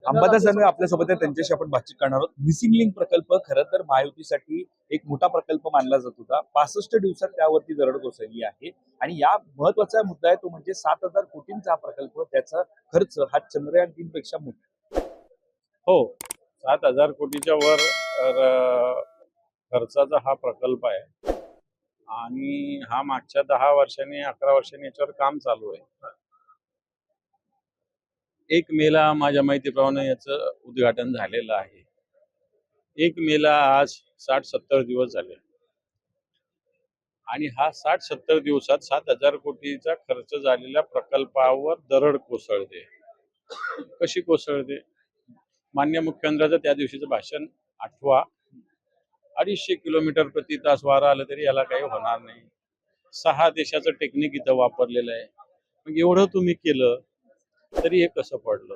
अंबादास दानवे आपल्यासोबत आहे, त्यांच्याशी आपण बातचीत करणार आहोत. मिसिंग लिंक प्रकल्प खरं तर महायुतीसाठी एक मोठा प्रकल्प मानला जात होता. 65 दिवसात त्यावरती दरड कोसळली आहे आणि या महत्वाचा मुद्दा आहे तो म्हणजे 7,000 कोटींचा हा प्रकल्प, त्याचा खर्च हा चंद्रयान-3 पेक्षा मोठा. हो, 7,000 कोटीच्या वर खर्चाचा हा प्रकल्प आहे आणि हा मागच्या 10 वर्षांनी 11 वर्षांनी याच्यावर काम चालू आहे. 1 मेला माझ्या माहितीप्रमाणे याचं उद्घाटन झालेलं आहे. 1 मेला आज 60-70 दिवस झाले आणि हा 60-70 दिवसात 7,000 कोटीचा खर्च झालेल्या प्रकल्पावर दरड कोसळते. कशी कोसळते? माननीय मुख्यमंत्र्याचं त्या दिवशीचं भाषण आठवा. 250 किलोमीटर प्रति तास वारा आलं तरी याला काही होणार नाही. 6 देशाचं टेक्निक इथं वापरलेलं आहे. मग एवढं तुम्ही केलं तरी हे कसं पडलं?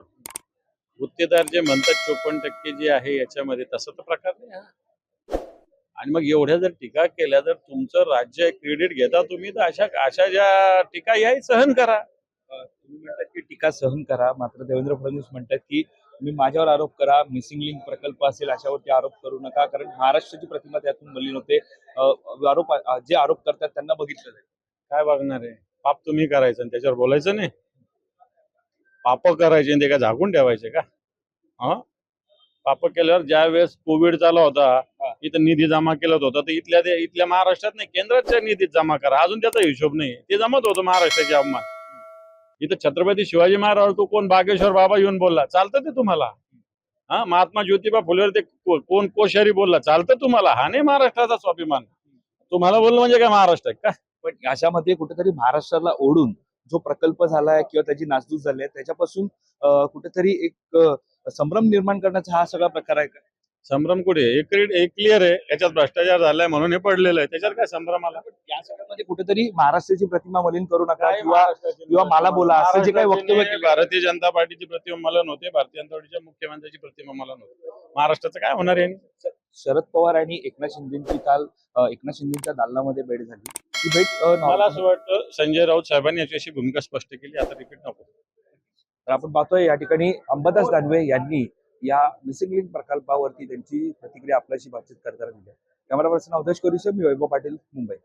गुत्तेदार जे म्हणतात 54% जे आहे याच्यामध्ये तसं तर प्रकार नाही हा. आणि मग एवढ्या जर टीका केल्या, जर तुमचं राज्य क्रेडिट घेता तुम्ही, तर अशा ज्या टीका याही सहन करा. तुम्ही म्हणतात की टीका सहन करा, मात्र देवेंद्र फडणवीस म्हणतात की तुम्ही माझ्यावर आरोप करा, मिसिंग लिंक प्रकल्प असेल अशावरती आरोप करू नका, कारण महाराष्ट्राची प्रतिमा त्यातून मलिन होते. जे आरोप करतात त्यांना बघितलं जाईल. काय बघणार आहे? पाप तुम्ही करायचं आणि त्याच्यावर बोलायचं नाही. पाप करायचे आणि ते काय झाकून ठेवायचे का? हा, पाप केल्यावर ज्या वेळेस कोविड चालू होता, इथं निधी जमा केला होता, तर इथल्या महाराष्ट्रात नाही, केंद्राच्या निधीत जमा करा. अजून त्याचा हिशोब नाही. ते जमत होतं महाराष्ट्राचे अवमान. इथं छत्रपती शिवाजी महाराज तो कोण बागेश्वर बाबा येऊन बोलला, चालतं ते तुम्हाला? हा, महात्मा ज्योतिबा फुलेवर ते कोण कोश्यारी बोलला, चालतं तुम्हाला? हा नाही महाराष्ट्राचा स्वाभिमान. तुम्हाला बोललं म्हणजे काय महाराष्ट्र आहे का? पण अशामध्ये कुठेतरी महाराष्ट्राला ओढून जो प्रकल्प झालाय किंवा त्याची नासधूस झाली आहे त्याच्यापासून कुठेतरी एक संभ्रम निर्माण करण्याचा हा सगळा प्रकार आहे का? संभ्रम कुठे? एक क्लिअर आहे, याच्यात भ्रष्टाचार झालाय म्हणून हे पडलेलं आहे. त्याच्यात काय संभ्रम आला? या सगळ्यामध्ये कुठेतरी महाराष्ट्राची प्रतिमा मलिन करू नका किंवा मला बोला असं जे काही वक्तव्य केलं. भारतीय जनता पार्टीची प्रतिमा मला नव्हते, भारतीय जनता पार्टीच्या मुख्यमंत्र्यांची प्रतिमा मला नव्हती. महाराष्ट्राचं काय होणार आहे? शरद पवार आणि एकनाथ शिंदेची काल एकनाथ शिंदेच्या दालनामध्ये भेट झाली. ती भेट मला असं वाटतं संजय राऊत साहेबांनी याच्याशी भूमिका स्पष्ट केली, आता रिपीट नको. तर आपण पाहतोय या ठिकाणी अंबादास दानवे यांनी या मिसिंग लिंक प्रकल्पावरती त्यांची प्रतिक्रिया आपल्याशी बातचीत करताना दिली. कॅमेरा पर्सन अवधेश कोरीसह मी वैभव पाटील, मुंबई.